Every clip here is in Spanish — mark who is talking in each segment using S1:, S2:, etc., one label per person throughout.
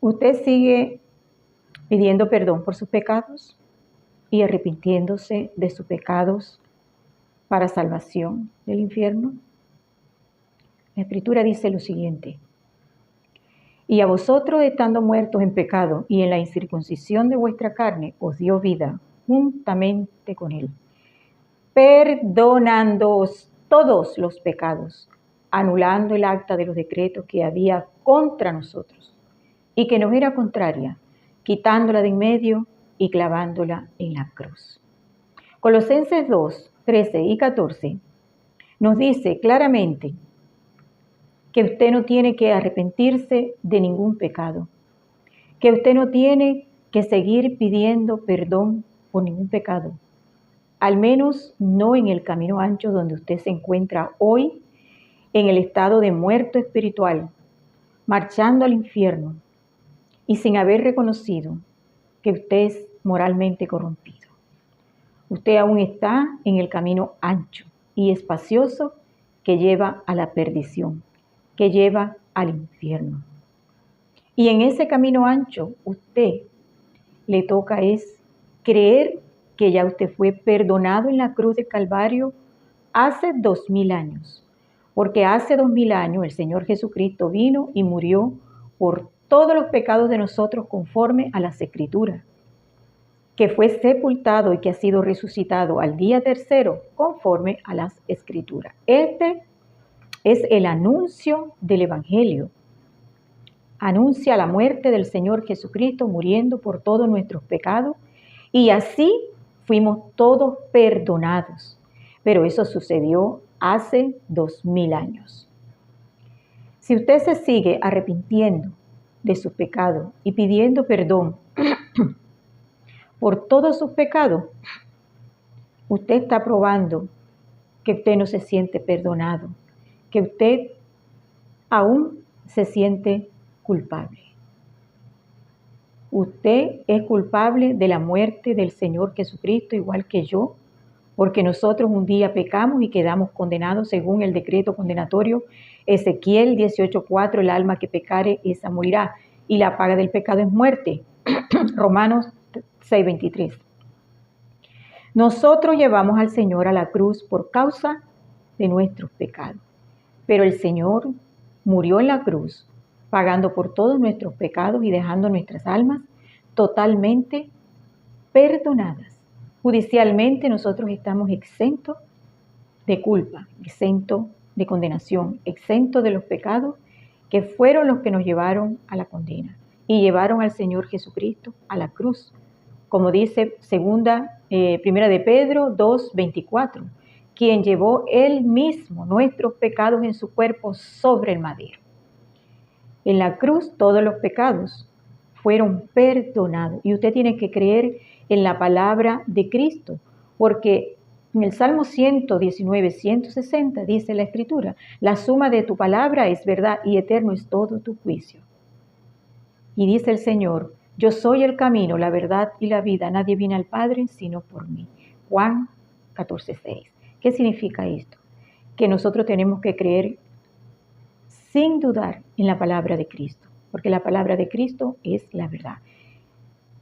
S1: Usted sigue pidiendo perdón por sus pecados y arrepintiéndose de sus pecados para salvación del infierno. La Escritura dice lo siguiente: y a vosotros, estando muertos en pecado y en la incircuncisión de vuestra carne, os dio vida juntamente con él, perdonándoos todos los pecados, anulando el acta de los decretos que había contra nosotros y que nos era contraria, quitándola de en medio y clavándola en la cruz. Colosenses 2, 13 y 14 nos dice claramente que usted no tiene que arrepentirse de ningún pecado, que usted no tiene que seguir pidiendo perdón por ningún pecado, al menos no en el camino ancho donde usted se encuentra hoy, en el estado de muerto espiritual, marchando al infierno y sin haber reconocido que usted es moralmente corrompido. Usted aún está en el camino ancho y espacioso que lleva a la perdición, que lleva al infierno. Y en ese camino ancho, usted le toca es creer que ya usted fue perdonado en la cruz del Calvario hace 2000 años. Porque hace 2000 años el Señor Jesucristo vino y murió por todos los pecados de nosotros conforme a las Escrituras, que fue sepultado y que ha sido resucitado al día tercero conforme a las Escrituras. Este es el anuncio del Evangelio. Anuncia la muerte del Señor Jesucristo muriendo por todos nuestros pecados y así fuimos todos perdonados. Pero eso sucedió hace 2000 años. Si usted se sigue arrepintiendo de sus pecados y pidiendo perdón por todos sus pecados, usted está probando que usted no se siente perdonado, que usted aún se siente culpable. Usted es culpable de la muerte del Señor Jesucristo, igual que yo, porque nosotros un día pecamos y quedamos condenados según el decreto condenatorio. Ezequiel 18:4, el alma que pecare, esa morirá, y la paga del pecado es muerte. Romanos 6:23. Nosotros llevamos al Señor a la cruz por causa de nuestros pecados, pero el Señor murió en la cruz, pagando por todos nuestros pecados y dejando nuestras almas totalmente perdonadas. Judicialmente nosotros estamos exentos de culpa, exentos de condenación, exentos de los pecados que fueron los que nos llevaron a la condena y llevaron al Señor Jesucristo a la cruz. Como dice primera de Pedro 2:24, quien llevó él mismo nuestros pecados en su cuerpo sobre el madero. En la cruz todos los pecados fueron perdonados y usted tiene que creer en la palabra de Cristo, porque en el Salmo 119, 160 dice la Escritura: la suma de tu palabra es verdad y eterno es todo tu juicio. Y dice el Señor: yo soy el camino, la verdad y la vida, nadie viene al Padre sino por mí. Juan 14:6. ¿Qué significa esto? Que nosotros tenemos que creer sin dudar en la palabra de Cristo, porque la palabra de Cristo es la verdad.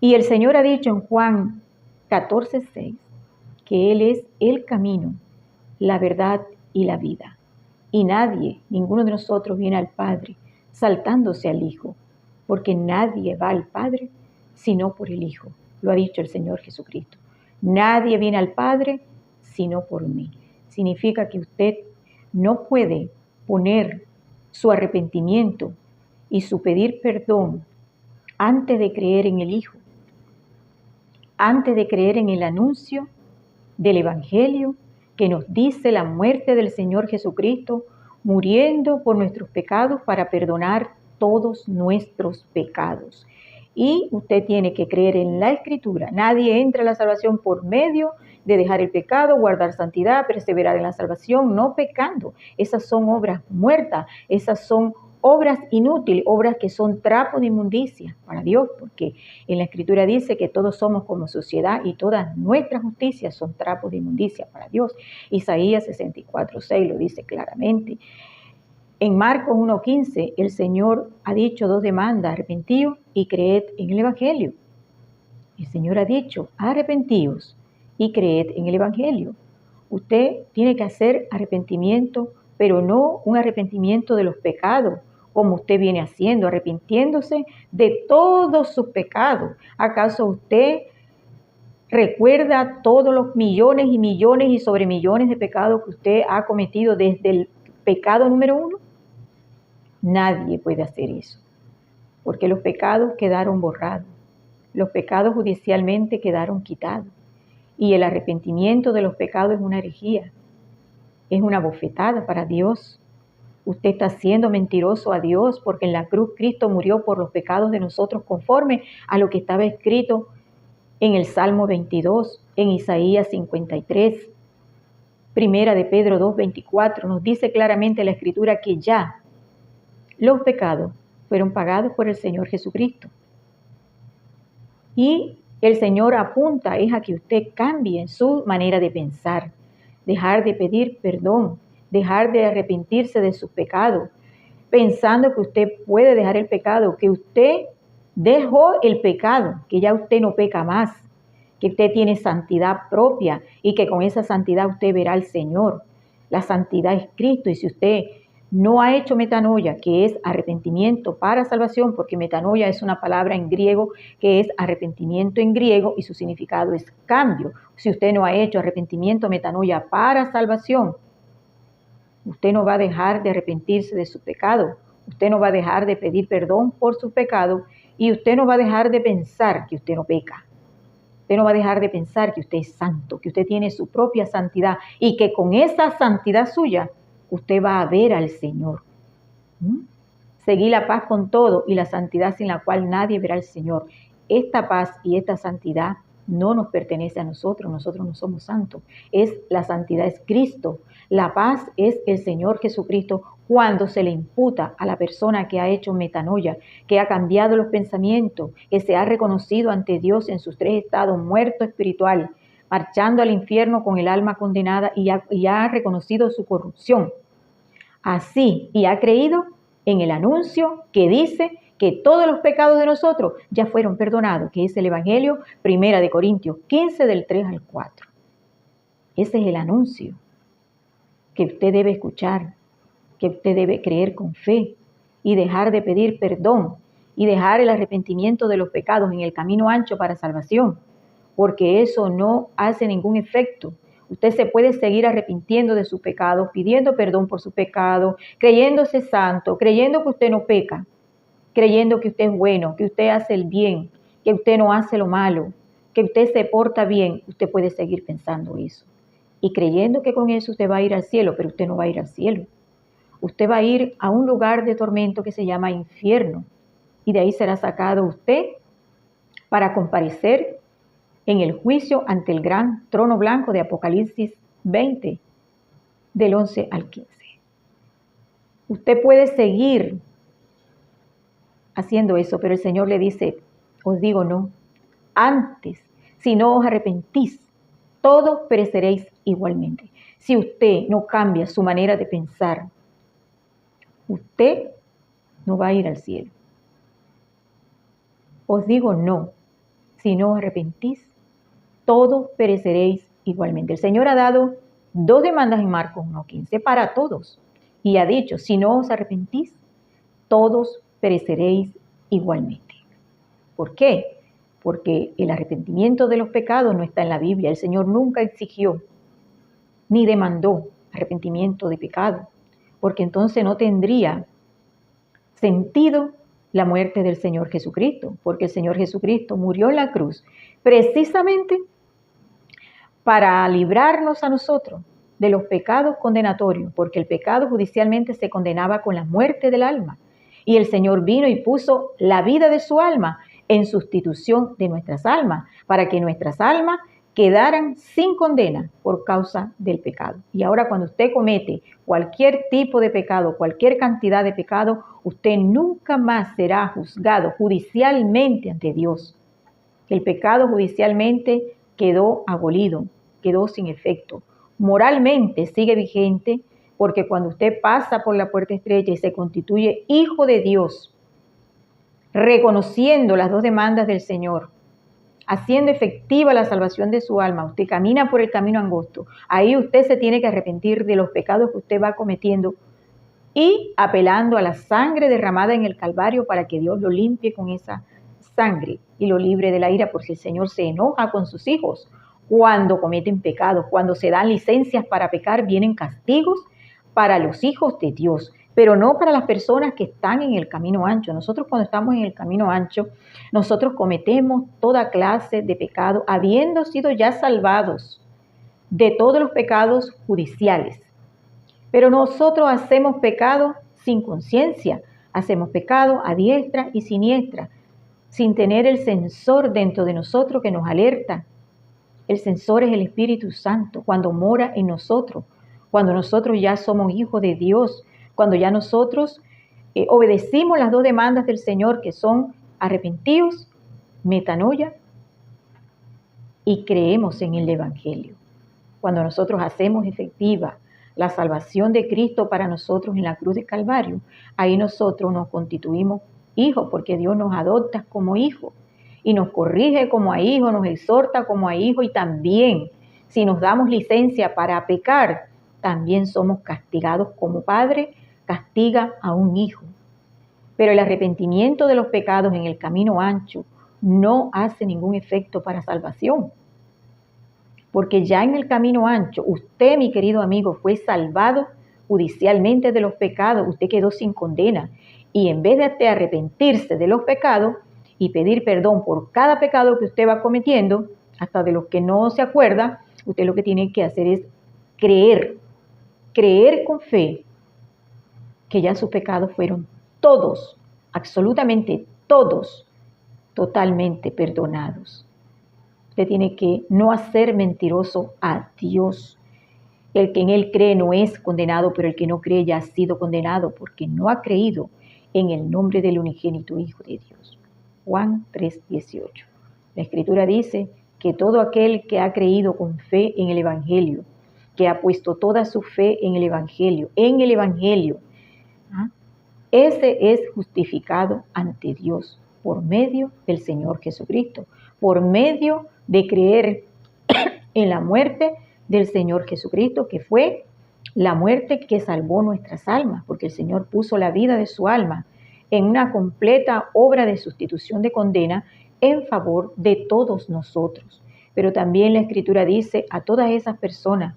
S1: Y el Señor ha dicho en Juan 14:6 que Él es el camino, la verdad y la vida. Y nadie, ninguno de nosotros viene al Padre saltándose al Hijo, porque nadie va al Padre sino por el Hijo. Lo ha dicho el Señor Jesucristo. Nadie viene al Padre sino por mí. Significa que usted no puede poner su arrepentimiento y su pedir perdón antes de creer en el Hijo, antes de creer en el anuncio del Evangelio que nos dice la muerte del Señor Jesucristo, muriendo por nuestros pecados para perdonar todos nuestros pecados. Y usted tiene que creer en la Escritura. Nadie entra a la salvación por medio de dejar el pecado, guardar santidad, perseverar en la salvación, no pecando. Esas son obras muertas, esas son obras inútiles, obras que son trapo de inmundicia para Dios, porque en la Escritura dice que todos somos como suciedad y todas nuestras justicias son trapos de inmundicia para Dios. Isaías 64:6 lo dice claramente. En Marcos 1:15, el Señor ha dicho dos demandas: arrepentíos y creed en el Evangelio. El Señor ha dicho: arrepentíos y creed en el Evangelio. Usted tiene que hacer arrepentimiento, pero no un arrepentimiento de los pecados, como usted viene haciendo, arrepintiéndose de todos sus pecados. ¿Acaso usted recuerda todos los millones y millones y sobre millones de pecados que usted ha cometido desde el pecado número 1? Nadie puede hacer eso, porque los pecados quedaron borrados, los pecados judicialmente quedaron quitados, y el arrepentimiento de los pecados es una herejía, es una bofetada para Dios. Usted está siendo mentiroso a Dios, porque en la cruz Cristo murió por los pecados de nosotros conforme a lo que estaba escrito en el Salmo 22, en Isaías 53. Primera de Pedro 2:24 nos dice claramente la Escritura que ya los pecados fueron pagados por el Señor Jesucristo. Y el Señor apunta es a que usted cambie en su manera de pensar, dejar de pedir perdón, dejar de arrepentirse de sus pecados, pensando que usted puede dejar el pecado, que usted dejó el pecado, que ya usted no peca más, que usted tiene santidad propia y que con esa santidad usted verá al Señor. La santidad es Cristo, y si usted no ha hecho metanoia, que es arrepentimiento para salvación, porque metanoia es una palabra en griego que es arrepentimiento en griego y su significado es cambio. Si usted no ha hecho arrepentimiento, metanoia para salvación, usted no va a dejar de arrepentirse de su pecado, usted no va a dejar de pedir perdón por su pecado y usted no va a dejar de pensar que usted no peca. Usted no va a dejar de pensar que usted es santo, que usted tiene su propia santidad y que con esa santidad suya usted va a ver al Señor. Seguí la paz con todo y la santidad sin la cual nadie verá al Señor. Esta paz y esta santidad no nos pertenece a nosotros no somos santos. La santidad es Cristo. La paz es el Señor Jesucristo cuando se le imputa a la persona que ha hecho metanoia, que ha cambiado los pensamientos, que se ha reconocido ante Dios en sus tres estados: muerto espiritual, marchando al infierno con el alma condenada y ha reconocido su corrupción. Así, y ha creído en el anuncio que dice que todos los pecados de nosotros ya fueron perdonados, que es el Evangelio, 1 Corintios 15, del 3 al 4. Ese es el anuncio que usted debe escuchar, que usted debe creer con fe y dejar de pedir perdón y dejar el arrepentimiento de los pecados en el camino ancho para salvación, porque eso no hace ningún efecto. Usted se puede seguir arrepintiendo de sus pecados, pidiendo perdón por su pecado, creyéndose santo, creyendo que usted no peca, creyendo que usted es bueno, que usted hace el bien, que usted no hace lo malo, que usted se porta bien. Usted puede seguir pensando eso y creyendo que con eso usted va a ir al cielo, pero usted no va a ir al cielo. Usted va a ir a un lugar de tormento que se llama infierno, y de ahí será sacado usted para comparecer en el juicio ante el gran trono blanco de Apocalipsis 20, del 11 al 15. Usted puede seguir haciendo eso, pero el Señor le dice: os digo no, antes, si no os arrepentís, todos pereceréis igualmente. Si usted no cambia su manera de pensar, usted no va a ir al cielo. Os digo no, si no os arrepentís, todos pereceréis igualmente. El Señor ha dado dos demandas en Marcos 1:15 para todos y ha dicho: si no os arrepentís, todos pereceréis igualmente. ¿Por qué? Porque el arrepentimiento de los pecados no está en la Biblia. El Señor nunca exigió ni demandó arrepentimiento de pecado, porque entonces no tendría sentido la muerte del Señor Jesucristo, porque el Señor Jesucristo murió en la cruz precisamente para librarnos a nosotros de los pecados condenatorios, porque el pecado judicialmente se condenaba con la muerte del alma, y el Señor vino y puso la vida de su alma en sustitución de nuestras almas, para que nuestras almas quedaran sin condena por causa del pecado. Y ahora, cuando usted comete cualquier tipo de pecado, cualquier cantidad de pecado, usted nunca más será juzgado judicialmente ante Dios. El pecado judicialmente quedó abolido, quedó sin efecto. Moralmente sigue vigente, porque cuando usted pasa por la puerta estrecha y se constituye hijo de Dios, reconociendo las dos demandas del Señor, haciendo efectiva la salvación de su alma, usted camina por el camino angosto, ahí usted se tiene que arrepentir de los pecados que usted va cometiendo y apelando a la sangre derramada en el Calvario para que Dios lo limpie con esa sangre y lo libre de la ira, porque el Señor se enoja con sus hijos cuando cometen pecados. Cuando se dan licencias para pecar, vienen castigos para los hijos de Dios, pero no para las personas que están en el camino ancho. Nosotros cuando estamos en el camino ancho, nosotros cometemos toda clase de pecado, habiendo sido ya salvados de todos los pecados judiciales. Pero nosotros hacemos pecado sin conciencia, hacemos pecado a diestra y siniestra, sin tener el censor dentro de nosotros que nos alerta. El censor es el Espíritu Santo cuando mora en nosotros, cuando nosotros ya somos hijos de Dios, cuando ya nosotros obedecimos las dos demandas del Señor que son arrepentidos, metanoia y creemos en el Evangelio. Cuando nosotros hacemos efectiva la salvación de Cristo para nosotros en la cruz de Calvario, ahí nosotros nos constituimos hijos, porque Dios nos adopta como hijos y nos corrige como a hijos, nos exhorta como a hijos, y también si nos damos licencia para pecar, también somos castigados como padre castiga a un hijo. Pero el arrepentimiento de los pecados en el camino ancho no hace ningún efecto para salvación. Porque ya en el camino ancho, usted, mi querido amigo, fue salvado judicialmente de los pecados, usted quedó sin condena. Y en vez de arrepentirse de los pecados y pedir perdón por cada pecado que usted va cometiendo, hasta de los que no se acuerda, usted lo que tiene que hacer es creer con fe que ya sus pecados fueron todos, absolutamente todos, totalmente perdonados. Usted tiene que no hacer mentiroso a Dios. El que en Él cree no es condenado, pero el que no cree ya ha sido condenado porque no ha creído en el nombre del unigénito Hijo de Dios. Juan 3:18. La Escritura dice que todo aquel que ha creído con fe en el Evangelio, que ha puesto toda su fe en el Evangelio, ese es justificado ante Dios por medio del Señor Jesucristo, por medio de creer en la muerte del Señor Jesucristo, que fue la muerte que salvó nuestras almas, porque el Señor puso la vida de su alma en una completa obra de sustitución de condena en favor de todos nosotros. Pero también la Escritura dice a todas esas personas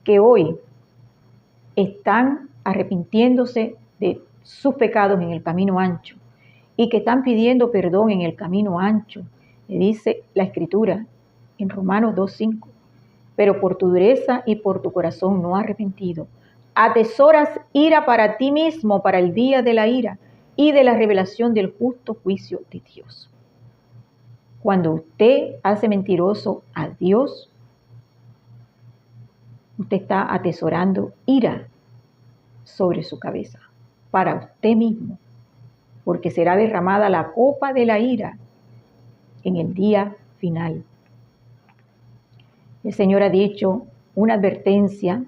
S1: que hoy están arrepintiéndose de sus pecados en el camino ancho y que están pidiendo perdón en el camino ancho, le dice la Escritura en Romanos 2:5, pero por tu dureza y por tu corazón no arrepentido, atesoras ira para ti mismo para el día de la ira y de la revelación del justo juicio de Dios. Cuando usted hace mentiroso a Dios, usted está atesorando ira sobre su cabeza para usted mismo, porque será derramada la copa de la ira en el día final. El Señor ha dicho una advertencia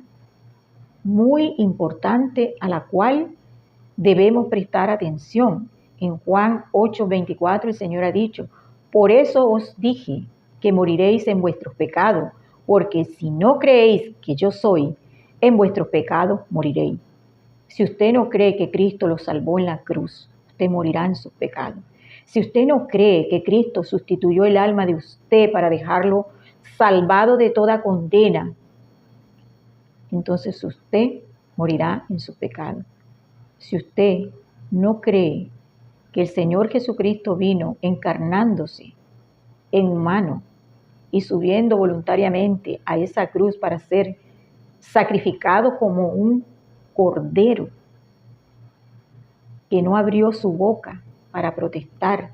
S1: muy importante a la cual debemos prestar atención. En Juan 8:24 el Señor ha dicho: por eso os dije que moriréis en vuestros pecados, porque si no creéis que yo soy, en vuestros pecados moriréis. Si usted no cree que Cristo lo salvó en la cruz, usted morirá en sus pecados. Si usted no cree que Cristo sustituyó el alma de usted para dejarlo salvado de toda condena, entonces usted morirá en sus pecados. Si usted no cree que el Señor Jesucristo vino encarnándose en humano y subiendo voluntariamente a esa cruz para ser sacrificado como un cordero que no abrió su boca para protestar,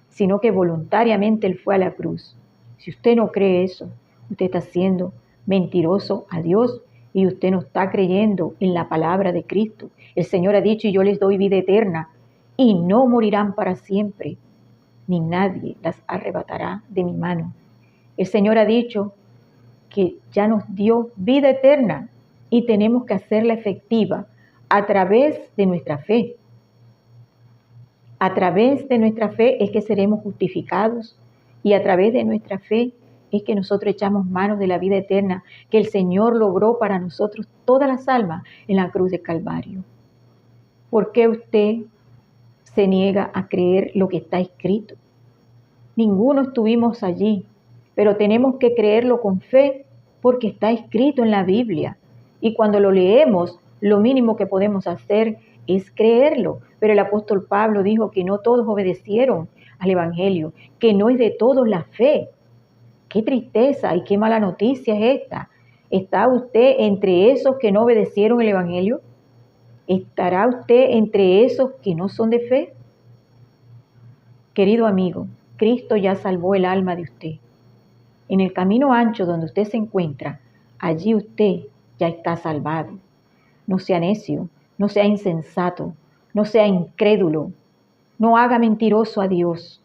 S1: sino que voluntariamente Él fue a la cruz. Si usted no cree eso, usted está siendo mentiroso a Dios y usted no está creyendo en la palabra de Cristo. El Señor ha dicho: y yo les doy vida eterna y no morirán para siempre, ni nadie las arrebatará de mi mano. El Señor ha dicho que ya nos dio vida eterna y tenemos que hacerla efectiva a través de nuestra fe. A través de nuestra fe es que seremos justificados y a través de nuestra fe es que nosotros echamos manos de la vida eterna que el Señor logró para nosotros todas las almas en la cruz de Calvario. ¿Por qué usted se niega a creer lo que está escrito? Ninguno estuvimos allí, pero tenemos que creerlo con fe porque está escrito en la Biblia. Y cuando lo leemos, lo mínimo que podemos hacer es creerlo. Pero el apóstol Pablo dijo que no todos obedecieron al Evangelio, que no es de todos la fe. Qué tristeza y qué mala noticia es esta. ¿Está usted entre esos que no obedecieron el Evangelio? ¿Estará usted entre esos que no son de fe? Querido amigo, Cristo ya salvó el alma de usted. En el camino ancho donde usted se encuentra, allí usted ya está salvado. No sea necio, no sea insensato, no sea incrédulo, no haga mentiroso a Dios,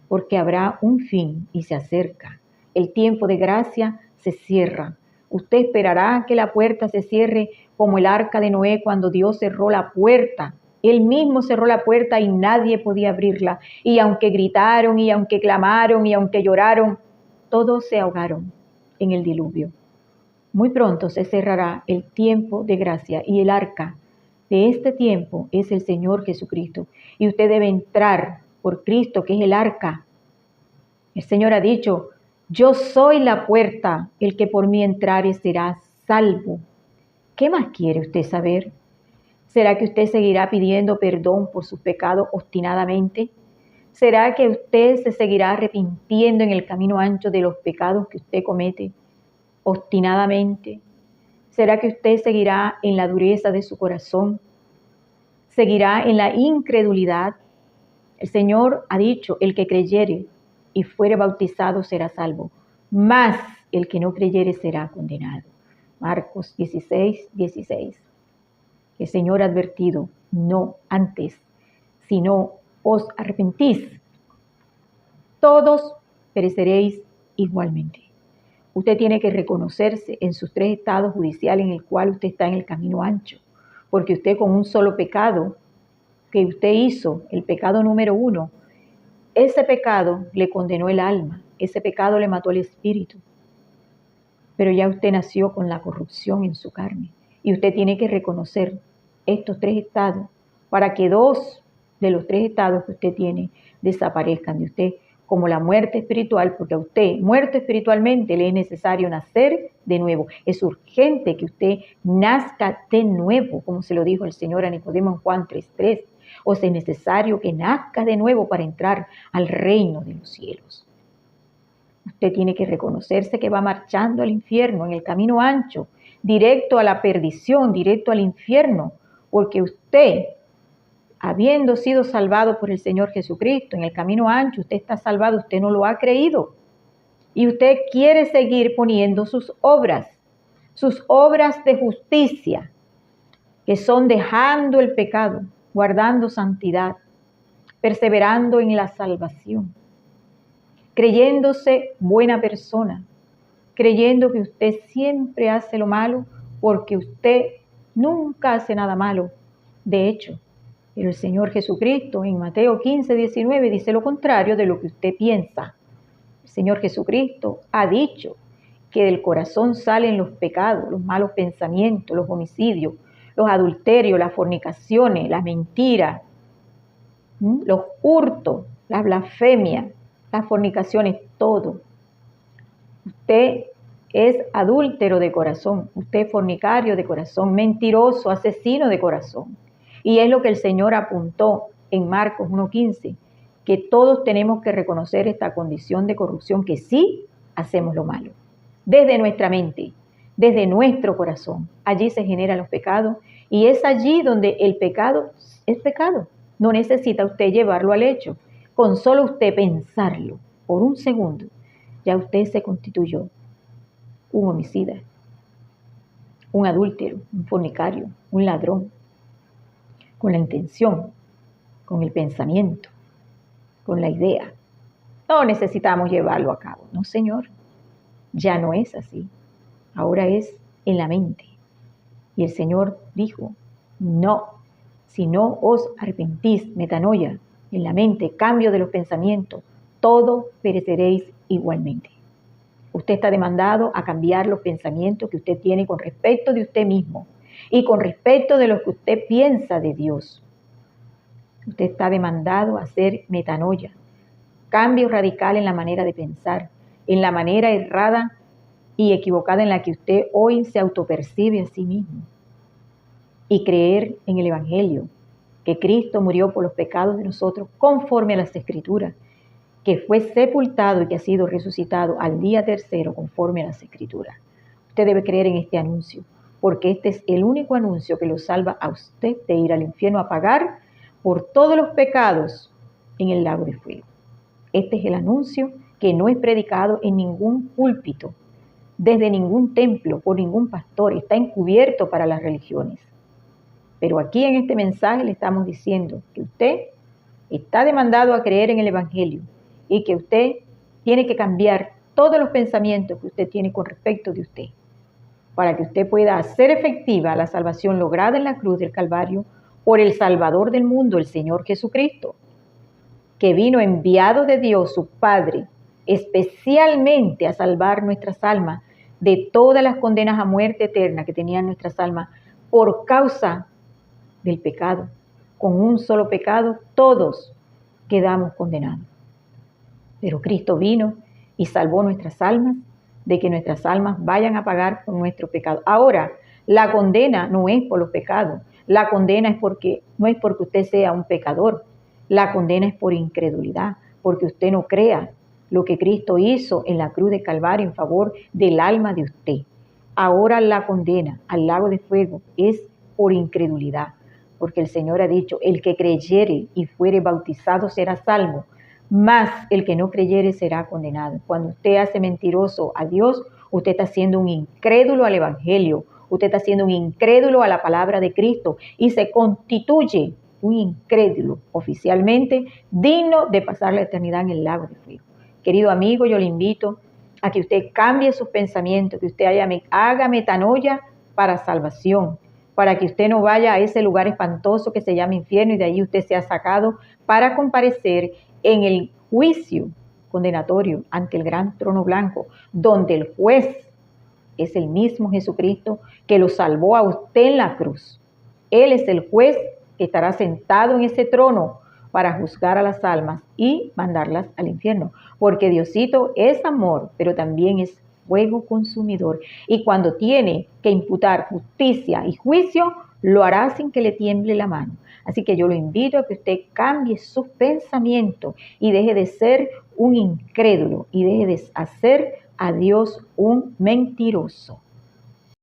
S1: porque habrá un fin y se acerca. El tiempo de gracia se cierra. Usted esperará que la puerta se cierre como el arca de Noé cuando Dios cerró la puerta. Él mismo cerró la puerta y nadie podía abrirla. Y aunque gritaron, y aunque clamaron, y aunque lloraron, todos se ahogaron en el diluvio. Muy pronto se cerrará el tiempo de gracia y el arca de este tiempo es el Señor Jesucristo. Y usted debe entrar por Cristo, que es el arca. El Señor ha dicho, yo soy la puerta, el que por mí entrare será salvo. ¿Qué más quiere usted saber? ¿Será que usted seguirá pidiendo perdón por sus pecados obstinadamente? ¿Será que usted se seguirá arrepintiendo en el camino ancho de los pecados que usted comete obstinadamente? ¿Será que usted seguirá en la dureza de su corazón? ¿Seguirá en la incredulidad? El Señor ha dicho, el que creyere y fuere bautizado será salvo, mas el que no creyere será condenado. Marcos 16, 16. El Señor ha advertido, no antes, sino os arrepentís, todos pereceréis igualmente. Usted tiene que reconocerse en sus tres estados judiciales en el cual usted está en el camino ancho, porque usted con un solo pecado que usted hizo, el pecado número 1, ese pecado le condenó el alma, ese pecado le mató el espíritu, pero ya usted nació con la corrupción en su carne y usted tiene que reconocer estos tres estados para que 2 de los 3 estados que usted tiene desaparezcan de usted, como la muerte espiritual, porque a usted, muerto espiritualmente, le es necesario nacer de nuevo. Es urgente que usted nazca de nuevo, como se lo dijo el Señor a Nicodemo en Juan 3:3. O sea, es necesario que nazca de nuevo para entrar al reino de los cielos. Usted tiene que reconocerse que va marchando al infierno, en el camino ancho, directo a la perdición, directo al infierno, porque usted, habiendo sido salvado por el Señor Jesucristo en el camino ancho, usted está salvado, usted no lo ha creído. Y usted quiere seguir poniendo sus obras de justicia, que son dejando el pecado, guardando santidad, perseverando en la salvación, creyéndose buena persona, creyendo que usted siempre hace lo malo porque usted nunca hace nada malo. De hecho, pero el Señor Jesucristo en Mateo 15:19 dice lo contrario de lo que usted piensa. El Señor Jesucristo ha dicho que del corazón salen los pecados, los malos pensamientos, los homicidios, los adulterios, las fornicaciones, las mentiras, los hurtos, las blasfemias, las fornicaciones, todo. Usted es adúltero de corazón, usted es fornicario de corazón, mentiroso, asesino de corazón. Y es lo que el Señor apuntó en Marcos 1:15, que todos tenemos que reconocer esta condición de corrupción, que sí hacemos lo malo. Desde nuestra mente, desde nuestro corazón, allí se generan los pecados y es allí donde el pecado es pecado. No necesita usted llevarlo al hecho. Con solo usted pensarlo por un segundo, ya usted se constituyó un homicida, un adúltero, un fornicario, un ladrón, con la intención, con el pensamiento, con la idea. No necesitamos llevarlo a cabo. No, Señor, ya no es así. Ahora es en la mente. Y el Señor dijo, no, si no os arrepentís, metanoia, en la mente, cambio de los pensamientos, todos pereceréis igualmente. Usted está demandado a cambiar los pensamientos que usted tiene con respecto de usted mismo y con respecto de lo que usted piensa de Dios. Usted está demandado a hacer metanoia, cambio radical en la manera de pensar, en la manera errada y equivocada en la que usted hoy se autopercibe a sí mismo. Y creer en el Evangelio, que Cristo murió por los pecados de nosotros conforme a las Escrituras, que fue sepultado y que ha sido resucitado al día tercero conforme a las Escrituras. Usted debe creer en este anuncio, porque este es el único anuncio que lo salva a usted de ir al infierno a pagar por todos los pecados en el lago de fuego. Este es el anuncio que no es predicado en ningún púlpito, desde ningún templo, por ningún pastor, está encubierto para las religiones. Pero aquí en este mensaje le estamos diciendo que usted está demandado a creer en el Evangelio y que usted tiene que cambiar todos los pensamientos que usted tiene con respecto de usted, para que usted pueda hacer efectiva la salvación lograda en la cruz del Calvario por el Salvador del mundo, el Señor Jesucristo, que vino enviado de Dios, su Padre, especialmente a salvar nuestras almas de todas las condenas a muerte eterna que tenían nuestras almas por causa del pecado. Con un solo pecado todos quedamos condenados. Pero Cristo vino y salvó nuestras almas de que nuestras almas vayan a pagar por nuestro pecado. Ahora, la condena no es por los pecados. La condena no es porque usted sea un pecador. La condena es por incredulidad, porque usted no crea lo que Cristo hizo en la cruz de Calvario en favor del alma de usted. Ahora la condena al lago de fuego es por incredulidad, porque el Señor ha dicho, el que creyere y fuere bautizado será salvo, mas el que no creyere será condenado. Cuando usted hace mentiroso a Dios, usted está siendo un incrédulo al Evangelio, usted está siendo un incrédulo a la palabra de Cristo y se constituye un incrédulo oficialmente digno de pasar la eternidad en el lago de fuego. Querido amigo, yo le invito a que usted cambie sus pensamientos, que usted haga metanoia para salvación, para que usted no vaya a ese lugar espantoso que se llama infierno y de ahí usted sea sacado para comparecer en el juicio condenatorio ante el gran trono blanco, donde el juez es el mismo Jesucristo que lo salvó a usted en la cruz. Él es el juez que estará sentado en ese trono para juzgar a las almas y mandarlas al infierno, porque Diosito es amor, pero también es fuego consumidor, y cuando tiene que imputar justicia y juicio, lo hará sin que le tiemble la mano. Así que yo lo invito a que usted cambie sus pensamientos y deje de ser un incrédulo y deje de hacer a Dios un mentiroso.